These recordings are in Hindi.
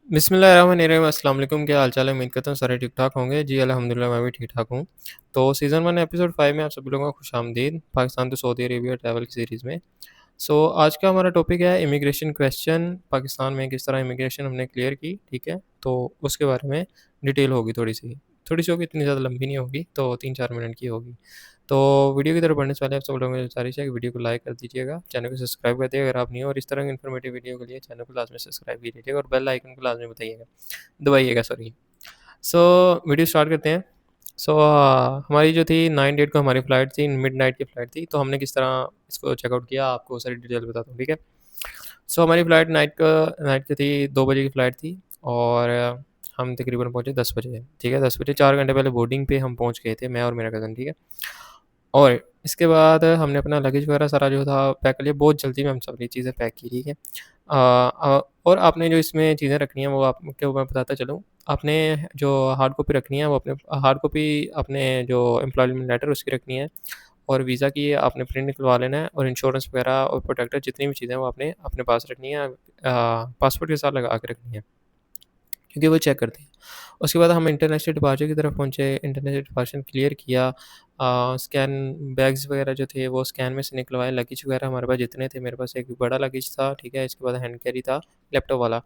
बिस्मिल्लाहिर्रहमानिर्रहीम, अस्सलाम वालेकुम, क्या हाल-चाल है? उम्मीद करता हूँ सारे ठीक-ठाक होंगे। जी, अल्हम्दुलिल्लाह मैं भी ठीक-ठाक हूँ। तो सीज़न 1 एपिसोड 5 में आप सभी लोगों को खुशामदीद, Pakistan to Saudi Arabia travel की सीरीज़ में। आज का हमारा टॉपिक है इमिग्रेशन क्वेश्चन, पाकिस्तान में किस तरह इमिग्रेशन हमने क्लियर की, ठीक है? तो उसके बारे में डिटेल होगी थोड़ी-सी। थोड़ी-सी होगी, इतनी ज़्यादा लंबी नहीं होगी, तो 3-4 मिनट की होगी। तो वीडियो की तरफ बढ़ने से पहले आप सब लोगों से गुज़ारिश है कि वीडियो को लाइक कर दीजिएगा, चैनल को सब्सक्राइब कर दिएगा अगर आप न्यू हो और इस तरह की इन्फॉर्मेटिव वीडियो के लिए चैनल को लाज़मी सब्सक्राइब भी कीजिएगा और बेल आइकन को लाज़मी बताइएगा दबाइएगा, सॉरी। सो वीडियो स्टार्ट करते हैं। हमारी जो थी 9 डेट को हमारी फ़्लाइट थी, मिडनाइट की फ़्लाइट थी, तो हमने किस तरह इसको चेकआउट किया आपको सारी डिटेल बताता हूँ, ठीक है? हमारी फ़्लाइट नाइट की थी, 2 बजे की फ़्लाइट थी और हम तकरीबन पहुँचे 10 बजे, ठीक है? 10 बजे 4 घंटे पहले बोर्डिंग पे हम पहुँच गए थे, मैं और मेरा कज़न, ठीक है? और इसके बाद हमने अपना लगेज वगैरह सारा जो था पैक कर लिया, बहुत जल्दी में हम सारी चीज़ें पैक की, ठीक है? और आपने जो इसमें चीज़ें रखनी है वो आपको मैं बताता चलूँ, आपने जो हार्ड कॉपी रखनी है वो अपने हार्ड कॉपी अपने जो एम्प्लॉयमेंट लेटर उसकी रखनी है और वीज़ा की आपने प्रिंट निकलवा लेना है और इंश्योरेंस वगैरह और प्रोटेक्टर जितनी भी चीज़ें हैं वो आपने अपने पास रखनी है, पासपोर्ट के साथ लगा के रखनी है। क्योंकि वो चेक करते हैं। उसके बाद हम इंटरनेशनल डिपार्चर की तरफ पहुँचे, इंटरनेशनल डिपार्चर क्लियर किया, स्कैन बैग्स वगैरह जो थे वो स्कैन में से निकलवाए, लगेज वगैरह हमारे पास जितने थे, मेरे पास एक बड़ा लगेज था, ठीक है? इसके बाद हैंड कैरी था, लैपटॉप वाला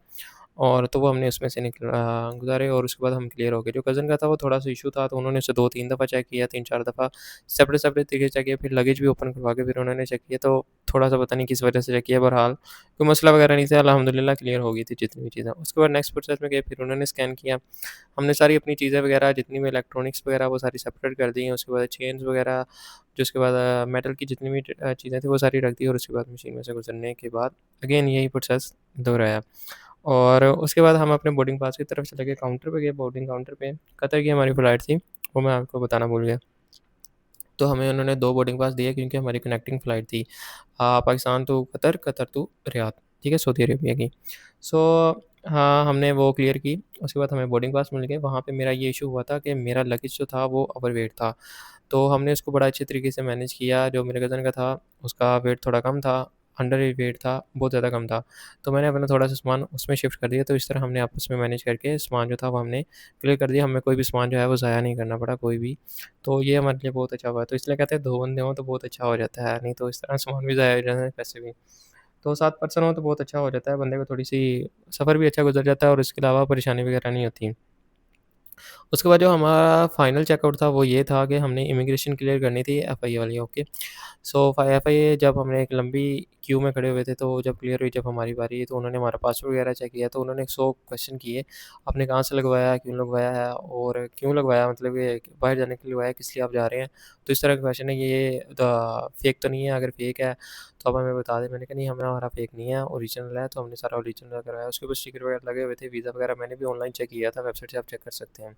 और तो वो हमने उसमें से गुज़ारे और उसके बाद हम क्लियर हो गए। जो कज़न का था वो थोड़ा-सा इश्यू था, तो उन्होंने उसे 2-3 दफ़ा चेक किया, 3-4 दफ़ा सेपरेट-सेपरेट तरीके से चेक किया, फिर लगेज भी ओपन करवा के फिर उन्होंने चेक किया, तो थोड़ा-सा पता नहीं किस वजह से चेक किया, बहरहाल कोई मसला वगैरह नहीं था, अल्हम्दुलिल्लाह क्लियर हो गई थी जितनी भी चीज़ें। उसके बाद नेक्स्ट प्रोसेस में गए, फिर उन्होंने स्कैन किया। हमने सारी अपनी चीज़ें वगैरह जितनी भी इलेक्ट्रॉनिक्स वगैरह वो सारी सेपरेट कर दी हैं। उसके बाद चेन्स वगैरह जो उसके बाद मेटल की जितनी भी चीज़ें थी वो सारी रख दी और उसके बाद मशीन में से गुज़रने के बाद अगेन यही प्रोसेस दोहराया। और उसके बाद हम अपने बोर्डिंग पास की तरफ चले गए, काउंटर पे गए, बोर्डिंग काउंटर पे कतर की हमारी फ़्लाइट थी, वो मैं आपको बताना भूल गया। तो हमें उन्होंने 2 बोर्डिंग पास दिए क्योंकि हमारी कनेक्टिंग फ़्लाइट थी। Pakistan to Qatar, Qatar to Riyadh, ठीक है? सऊदी अरेबिया की। सो हाँ, हमने वो क्लियर की, उसके बाद हमें बोर्डिंग पास मिल गए। वहाँ पे मेरा ये इश्यू हुआ था कि मेरा लगेज जो था वो ओवरवेट था। तो हमने उसको बड़ा अच्छे तरीके से मैनेज किया, जो मेरे कज़न का था उसका वेट थोड़ा कम था, अंडर वेट था, बहुत ज़्यादा कम था। तो मैंने अपना थोड़ा-सा सामान उसमें शिफ्ट कर दिया, तो इस तरह हमने आपस में मैनेज करके सामान जो था वो हमने क्लियर कर दिया। हमें कोई भी सामान जो है वो ज़ाया नहीं करना पड़ा कोई भी। तो ये हमारे लिए बहुत अच्छा हुआ। तो इसलिए कहते हैं 2 बंदे हों तो बहुत अच्छा हो जाता है, नहीं तो इस तरह सामान भी ज़ाया हो जाता है, पैसे भी। तो 7 पर्सन हो तो बहुत अच्छा हो जाता है, बंदे को थोड़ी-सी सफ़र भी अच्छा गुज़र जाता है और इसके अलावा परेशानी वगैरह नहीं होती। उसके बाद जो हमारा फाइनल चेकआउट था वो ये था कि हमने इमिग्रेशन क्लियर करनी थी एफआईए वाली, ओके। एफआईए जब हमने एक लंबी क्यू में खड़े हुए थे, तो जब क्लियर हुई, जब हमारी बारी, तो उन्होंने हमारा पासपोर्ट वगैरह चेक किया, तो उन्होंने 100 क्वेश्चन किए, आपने कहाँ से लगवाया, क्यों लगवाया है और क्यों लगवाया, मतलब ये बाहर जाने के लिए लगवाया, किस लिए आप जा रहे हैं? तो इस तरह के क्वेश्चन है, ये फेक तो नहीं है? अगर फेक है तो आप हमें बता दें। मैंने कहा नहीं, हमारा फेक नहीं है, ओरिजिनल है। तो हमने सारा ओरिजिनल करवाया, उसके ऊपर स्टिकर वगैरह लगे हुए थे, वीज़ा वगैरह मैंने भी ऑनलाइन चेक किया था, वेबसाइट से आप चेक कर सकते हैं,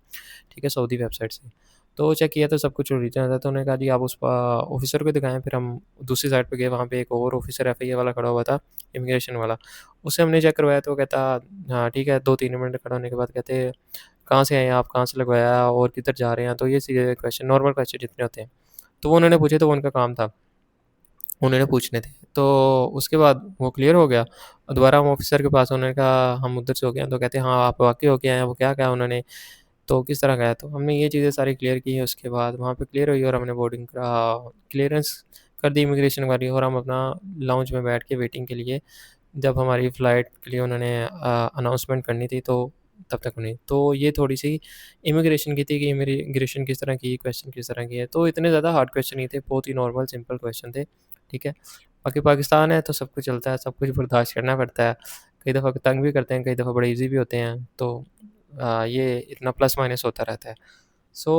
ठीक है, सऊदी वेबसाइट से। तो चेक किया तो सब कुछ ओरिजिनल था, तो उन्होंने कहा जी आप उस ऑफ़िसर को दिखाएँ, फिर हम दूसरी साइड पे गए, वहाँ पे एक और ऑफ़िसर एफआईए वाला खड़ा हुआ था, इमिग्रेशन वाला। उससे हमने चेक करवाया तो वो कहता हाँ, ठीक है, 2-3 मिनट खड़ा होने के बाद कहते, "कहाँ से आए हैं आप? कहाँ से लगवाया और किधर जा रहे हैं?" तो ये सीधे क्वेश्चन, नॉर्मल क्वेश्चन जितने होते हैं। तो वो उन्होंने पूछे, तो वो उनका काम था, उन्होंने पूछने थे। तो उसके बाद वो क्लियर हो गया और दोबारा हम ऑफ़िसर के पास, उन्होंने कहा हम उधर से हो गए हैं, तो कहते हैं, "हाँ, आप वाक़ई होके आए हैं।" वो क्या कहा उन्होंने, तो किस तरह गया? तो हमने ये चीज़ें सारी क्लियर की हैं, उसके बाद वहाँ पे क्लियर हुई और हमने बोर्डिंग का क्लीयरेंस कर दी इमिग्रेशन वाली और हम अपना लाउंज में बैठ के वेटिंग के लिए, जब हमारी फ़्लाइट के लिए उन्होंने अनाउंसमेंट करनी थी, तो तब तक नहीं। तो ये थोड़ी-सी इमिग्रेशन की थी कि इमिग्रेशन किस तरह की, क्वेश्चन किस तरह की है। तो इतने ज़्यादा हार्ड क्वेश्चन नहीं थे, बहुत ही नॉर्मल सिंपल क्वेश्चन थे, ठीक है। बाकी पाकिस्तान है तो सब कुछ चलता है, सब कुछ बर्दाश्त करना पड़ता है। कई दफ़ा तंग भी करते हैं, कई दफ़ा बड़े ईज़ी भी होते हैं। तो ये इतना प्लस माइनस होता रहता है। सो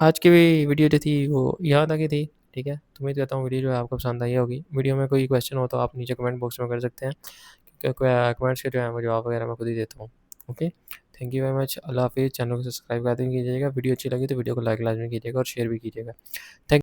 आज की वीडियो जो थी वो यहाँ तक ही थी, ठीक है। तो उम्मीद करता हूँ वीडियो जो है आपको पसंद आई होगी। वीडियो में कोई क्वेश्चन हो तो आप नीचे कमेंट बॉक्स में कर सकते हैं, क्योंकि कमेंट्स के जो है वो जवाब वगैरह मैं खुद ही देता हूँ। Okay, thank you very much. अल्लाह हाफ़िज़। चैनल को सब्सक्राइब कर दें कीजिएगा। वीडियो अच्छी लगी तो वीडियो को लाइक लाज़मी कीजिएगा और शेयर भी कीजिएगा। थैंक